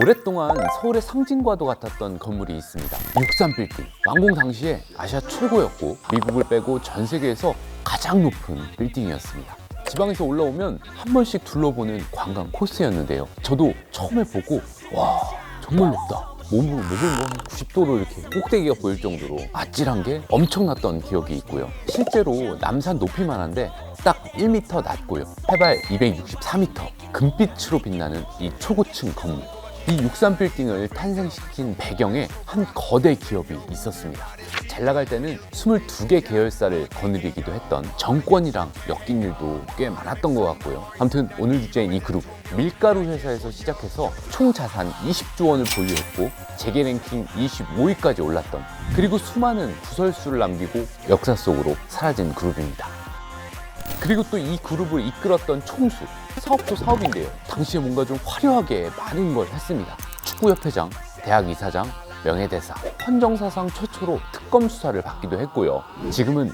오랫동안 서울의 상징과도 같았던 건물이 있습니다. 63빌딩. 완공 당시에 아시아 최고였고 미국을 빼고 전 세계에서 가장 높은 빌딩이었습니다. 지방에서 올라오면 한 번씩 둘러보는 관광 코스였는데요. 저도 처음에 보고 와 정말 높다. 목을 뭐 한 90도로 이렇게 꼭대기가 보일 정도로 아찔한 게 엄청났던 기억이 있고요. 실제로 남산 높이만 한데 딱 1m 낮고요. 해발 264m. 금빛으로 빛나는 이 초고층 건물. 이 63빌딩을 탄생시킨 배경에 한 거대 기업이 있었습니다. 잘 나갈 때는 22개 계열사를 거느리기도 했던 정권이랑 엮인 일도 꽤 많았던 것 같고요. 아무튼 오늘 주제인 이 그룹, 밀가루 회사에서 시작해서 총 자산 20조 원을 보유했고 재계 랭킹 25위까지 올랐던, 그리고 수많은 구설수를 남기고 역사 속으로 사라진 그룹입니다. 그리고 또 이 그룹을 이끌었던 총수, 사업도 사업인데요. 당시에 뭔가 좀 화려하게 많은 걸 했습니다. 축구협회장, 대학 이사장, 명예대사, 헌정사상 최초로 특검 수사를 받기도 했고요. 지금은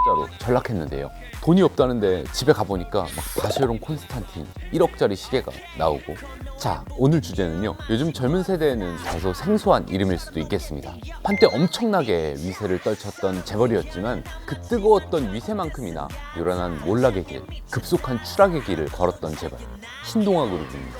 자로 전락했는데요. 돈이 없다는데 집에 가보니까 막 바쉐론 콘스탄틴 1억짜리 시계가 나오고. 자, 오늘 주제는요, 요즘 젊은 세대에는 다소 생소한 이름일 수도 있겠습니다. 한때 엄청나게 위세를 떨쳤던 재벌이었지만 그 뜨거웠던 위세만큼이나 요란한 몰락의 길, 급속한 추락의 길을 걸었던 재벌, 신동아 그룹입니다.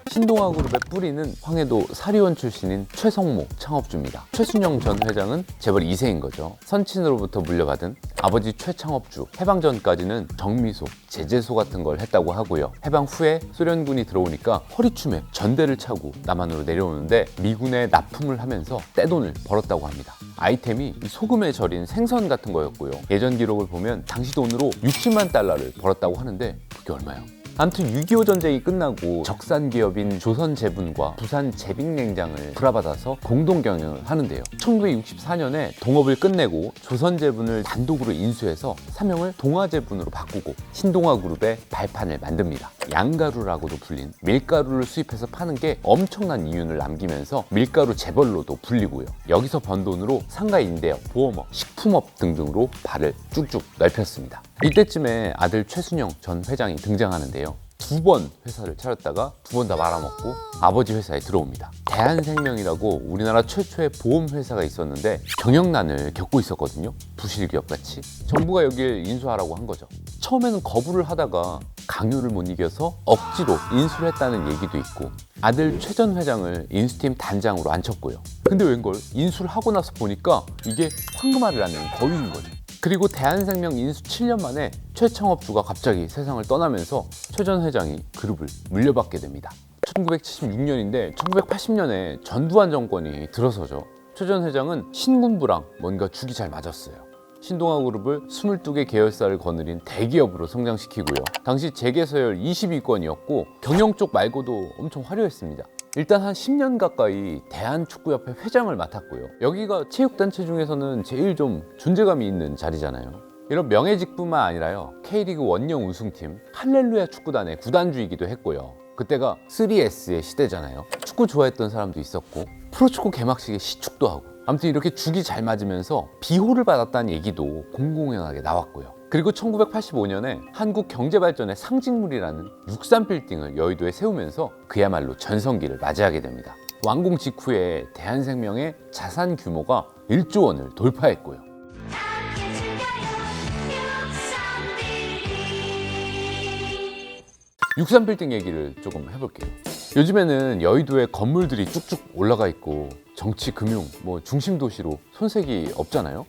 신동아 그룹의 뿌리는 황해도 사리원 출신인 최성모 창업주입니다. 최순영 전 회장은 재벌 2세인 거죠. 선친으로부터 물려받은 아버지 최창업주. 해방 전까지는 정미소, 제재소 같은 걸 했다고 하고요. 해방 후에 소련군이 들어오니까 허리춤에 전대를 차고 남한으로 내려오는데 미군에 납품을 하면서 떼돈을 벌었다고 합니다. 아이템이 소금에 절인 생선 같은 거였고요. 예전 기록을 보면 당시 돈으로 60만 달러를 벌었다고 하는데 그게 얼마야? 아무튼 6.25 전쟁이 끝나고 적산 기업인 조선제분과 부산제빙냉장을 불화받아서 공동 경영을 하는데요. 1964년에 동업을 끝내고 조선제분을 단독으로 인수해서 사명을 동아제분으로 바꾸고 신동아그룹의 발판을 만듭니다. 양가루라고도 불린 밀가루를 수입해서 파는 게 엄청난 이윤을 남기면서 밀가루 재벌로도 불리고요. 여기서 번 돈으로 상가 임대업, 보험업, 식품업 등등으로 발을 쭉쭉 넓혔습니다. 이때쯤에 아들 최순영 전 회장이 등장하는데요. 2번 회사를 차렸다가 2번 다 말아먹고 아버지 회사에 들어옵니다. 대한생명이라고 우리나라 최초의 보험회사가 있었는데 경영난을 겪고 있었거든요. 부실기업같이. 정부가 여길 인수하라고 한 거죠. 처음에는 거부를 하다가 강요를 못 이겨서 억지로 인수를 했다는 얘기도 있고, 아들 최 전 회장을 인수팀 단장으로 앉혔고요. 근데 웬걸 인수를 하고 나서 보니까 이게 황금알을 낳는 거위인 거죠. 그리고 대한생명 인수 7년 만에 최창업주가 갑자기 세상을 떠나면서 최 전 회장이 그룹을 물려받게 됩니다. 1976년인데 1980년에 전두환 정권이 들어서죠. 최 전 회장은 신군부랑 뭔가 죽이 잘 맞았어요. 신동아 그룹을 22개 계열사를 거느린 대기업으로 성장시키고요. 당시 재계서열 20위권이었고 경영 쪽 말고도 엄청 화려했습니다. 일단 한 10년 가까이 대한축구협회 회장을 맡았고요. 여기가 체육단체 중에서는 제일 좀 존재감이 있는 자리잖아요. 이런 명예직뿐만 아니라요, K리그 원년 우승팀 할렐루야 축구단의 구단주이기도 했고요. 그때가 3S의 시대잖아요. 축구 좋아했던 사람도 있었고 프로축구 개막식에 시축도 하고, 아무튼 이렇게 죽이 잘 맞으면서 비호를 받았다는 얘기도 공공연하게 나왔고요. 그리고 1985년에 한국 경제발전의 상징물이라는 63빌딩을 여의도에 세우면서 그야말로 전성기를 맞이하게 됩니다. 완공 직후에 대한생명의 자산 규모가 1조 원을 돌파했고요. 63빌딩 얘기를 조금 해볼게요. 요즘에는 여의도에 건물들이 쭉쭉 올라가 있고 정치, 금융, 중심 도시로 손색이 없잖아요.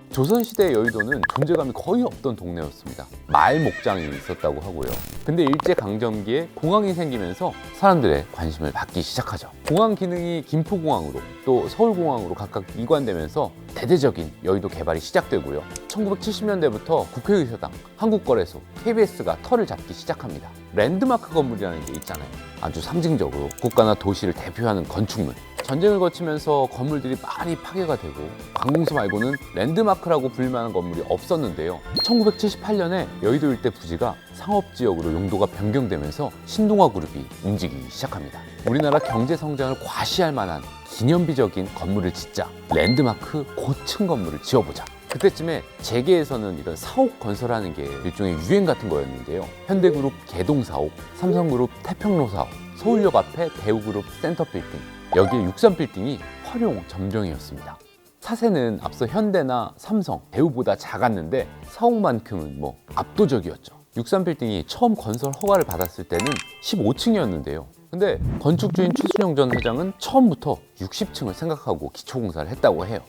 조선시대 여의도는 존재감이 거의 없던 동네였습니다. 마을 목장이 있었다고 하고요. 근데 일제강점기에 공항이 생기면서 사람들의 관심을 받기 시작하죠. 공항 기능이 김포공항으로 또 서울공항으로 각각 이관되면서 대대적인 여의도 개발이 시작되고요. 1970년대부터 국회의사당, 한국거래소, KBS가 털을 잡기 시작합니다. 랜드마크 건물이라는 게 있잖아요. 아주 상징적으로 국가나 도시를 대표하는 건축물. 전쟁을 거치면서 건물들이 많이 파괴가 되고 관공서 말고는 랜드마크라고 불릴만한 건물이 없었는데요. 1978년에 여의도 일대 부지가 상업지역으로 용도가 변경되면서 신동아 그룹이 움직이기 시작합니다. 우리나라 경제 성장을 과시할 만한 기념비적인 건물을 짓자. 랜드마크 고층 건물을 지어보자. 그때쯤에 재계에서는 이런 사옥 건설하는 게 일종의 유행 같은 거였는데요. 현대그룹 개동 사옥, 삼성그룹 태평로 사옥, 서울역 앞에 대우그룹 센터빌딩, 여기에 63빌딩이 활용 점정이었습니다. 사세는 앞서 현대나 삼성, 대우보다 작았는데 사옥만큼은 압도적이었죠. 63빌딩이 처음 건설 허가를 받았을 때는 15층이었는데요. 근데 건축주인 최순영 전 회장은 처음부터 60층을 생각하고 기초공사를 했다고 해요.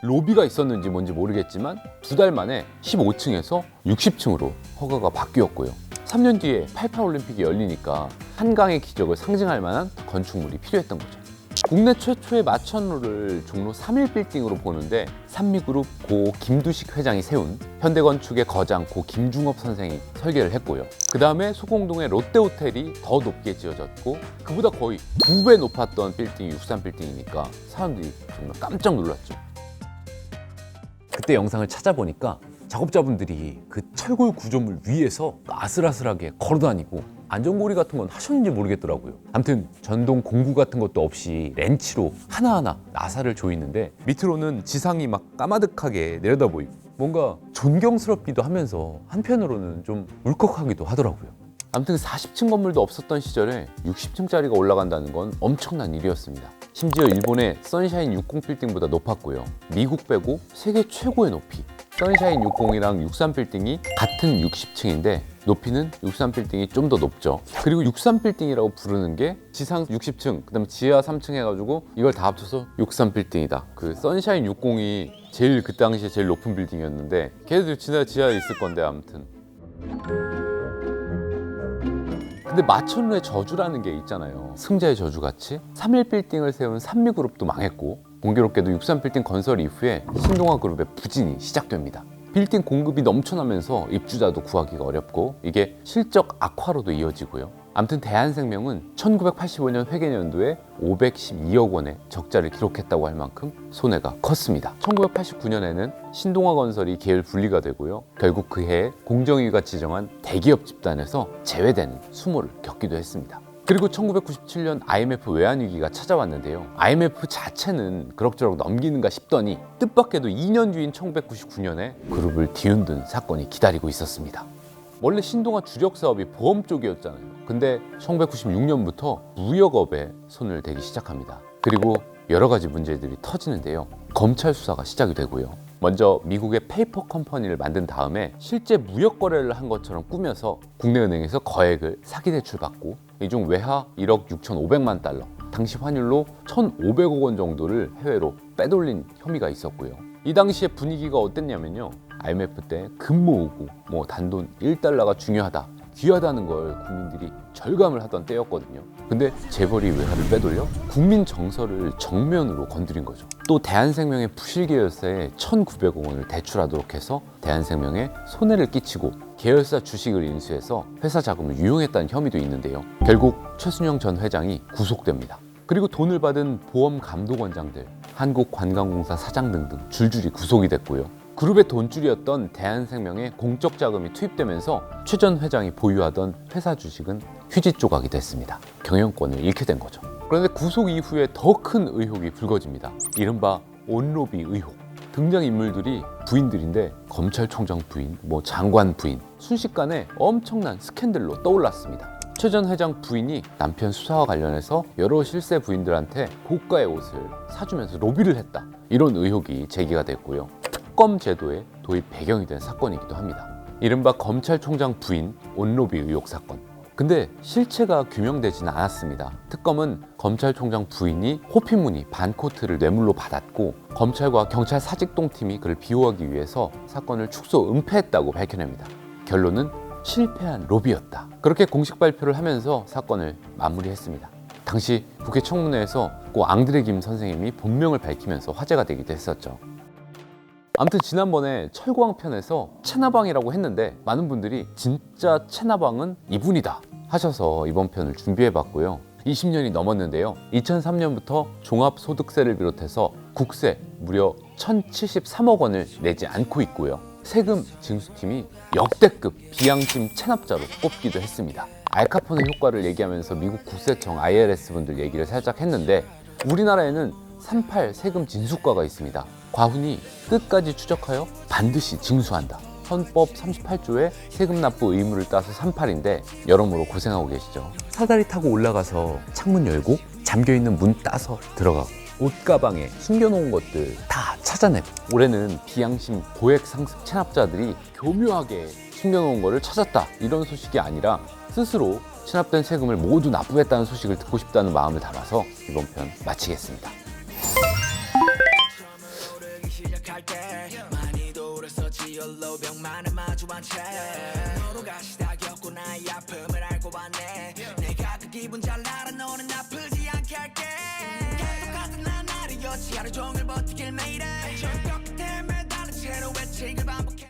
로비가 있었는지 뭔지 모르겠지만 2달 만에 15층에서 60층으로 허가가 바뀌었고요. 3년 뒤에 88올림픽이 열리니까 한강의 기적을 상징할 만한 건축물이 필요했던 거죠. 국내 최초의 마천루를 종로 3.1빌딩으로 보는데 산미그룹 고 김두식 회장이 세운 현대건축의 거장 고 김중업 선생이 설계를 했고요. 그 다음에 소공동의 롯데호텔이 더 높게 지어졌고 그보다 거의 2배 높았던 빌딩이 63빌딩이니까 사람들이 정말 깜짝 놀랐죠. 그때 영상을 찾아보니까 작업자분들이 그 철골 구조물 위에서 아슬아슬하게 걸어다니고 안전고리 같은 건 하셨는지 모르겠더라고요. 아무튼 전동 공구 같은 것도 없이 렌치로 하나하나 나사를 조이는데 밑으로는 지상이 막 까마득하게 내려다 보이고 뭔가 존경스럽기도 하면서 한편으로는 좀 울컥하기도 하더라고요. 아무튼 40층 건물도 없었던 시절에 60층짜리가 올라간다는 건 엄청난 일이었습니다. 심지어 일본의 선샤인 60빌딩보다 높았고요. 미국 빼고 세계 최고의 높이. 선샤인 60이랑 63빌딩이 같은 60층인데 높이는 63빌딩이 좀 더 높죠. 그리고 63빌딩이라고 부르는 게 지상 60층, 그 다음에 지하 3층 해가지고 이걸 다 합쳐서 63빌딩이다. 그 선샤인 60이 제일 그 당시에 제일 높은 빌딩이었는데 걔네들 지하에 있을 건데 아무튼. 근데 마천루의 저주라는 게 있잖아요. 승자의 저주같이 3.1빌딩을 세운 산미그룹도 망했고 공교롭게도 63빌딩 건설 이후에 신동아그룹의 부진이 시작됩니다. 빌딩 공급이 넘쳐나면서 입주자도 구하기가 어렵고 이게 실적 악화로도 이어지고요. 아무튼 대한생명은 1985년 회계연도에 512억 원의 적자를 기록했다고 할 만큼 손해가 컸습니다. 1989년에는 신동아건설이 계열 분리가 되고요. 결국 그 해에 공정위가 지정한 대기업 집단에서 제외되는 수모를 겪기도 했습니다. 그리고 1997년 IMF 외환위기가 찾아왔는데요. IMF 자체는 그럭저럭 넘기는가 싶더니 뜻밖에도 2년 뒤인 1999년에 그룹을 뒤흔든 사건이 기다리고 있었습니다. 원래 신동아 주력 사업이 보험 쪽이었잖아요. 근데 1996년부터 무역업에 손을 대기 시작합니다. 그리고 여러 가지 문제들이 터지는데요. 검찰 수사가 시작이 되고요. 먼저 미국의 페이퍼 컴퍼니를 만든 다음에 실제 무역 거래를 한 것처럼 꾸며서 국내 은행에서 거액을 사기 대출받고 이 중 외화 1억 6,500만 달러, 당시 환율로 1,500억 원 정도를 해외로 빼돌린 혐의가 있었고요. 이 당시의 분위기가 어땠냐면요. IMF 때 금 모으고 단돈 1달러가 중요하다, 귀하다는 걸 국민들이 절감을 하던 때였거든요. 근데 재벌이 외화를 빼돌려 국민 정서를 정면으로 건드린 거죠. 또 대한생명의 부실 계열사에 1,900억 원을 대출하도록 해서 대한생명에 손해를 끼치고 계열사 주식을 인수해서 회사 자금을 유용했다는 혐의도 있는데요. 결국 최순영 전 회장이 구속됩니다. 그리고 돈을 받은 보험 감독원장들, 한국관광공사 사장 등등 줄줄이 구속이 됐고요. 그룹의 돈줄이었던 대한생명에 공적 자금이 투입되면서 최 전 회장이 보유하던 회사 주식은 휴지 조각이 됐습니다. 경영권을 잃게 된 거죠. 그런데 구속 이후에 더 큰 의혹이 불거집니다. 이른바 온로비 의혹. 등장인물들이 부인들인데 검찰총장 부인, 장관 부인, 순식간에 엄청난 스캔들로 떠올랐습니다. 최 전 회장 부인이 남편 수사와 관련해서 여러 실세 부인들한테 고가의 옷을 사주면서 로비를 했다. 이런 의혹이 제기가 됐고요. 특검 제도의 도입 배경이 된 사건이기도 합니다. 이른바 검찰총장 부인 온로비 의혹 사건. 근데 실체가 규명되지는 않았습니다. 특검은 검찰총장 부인이 호피무늬 반코트를 뇌물로 받았고 검찰과 경찰 사직동팀이 그를 비호하기 위해서 사건을 축소 은폐했다고 밝혀냅니다. 결론은 실패한 로비였다. 그렇게 공식 발표를 하면서 사건을 마무리했습니다. 당시 국회 청문회에서 고 앙드레 김 선생님이 본명을 밝히면서 화제가 되기도 했었죠. 아무튼 지난번에 철광 편에서 채나방이라고 했는데 많은 분들이 진짜 채나방은 이분이다 하셔서 이번 편을 준비해봤고요. 20년이 넘었는데요. 2003년부터 종합소득세를 비롯해서 국세 무려 1,073억 원을 내지 않고 있고요. 세금 징수팀이 역대급 비양심 체납자로 꼽기도 했습니다. 알카포네 효과를 얘기하면서 미국 국세청 IRS 분들 얘기를 살짝 했는데 우리나라에는 38 세금 진수과가 있습니다. 과훈이 끝까지 추적하여 반드시 징수한다. 헌법 38조의 세금 납부 의무를 따서 38인데 여러모로 고생하고 계시죠. 사다리 타고 올라가서 창문 열고 잠겨있는 문 따서 들어가고 옷가방에 숨겨놓은 것들 다 찾아내고, 올해는 비양심 고액 상습 체납자들이 교묘하게 숨겨놓은 거를 찾았다, 이런 소식이 아니라 스스로 체납된 세금을 모두 납부했다는 소식을 듣고 싶다는 마음을 담아서 이번 편 마치겠습니다. 병만을 마주한 채 너로 가시다 겪고 나의 아픔을 알고 봤네.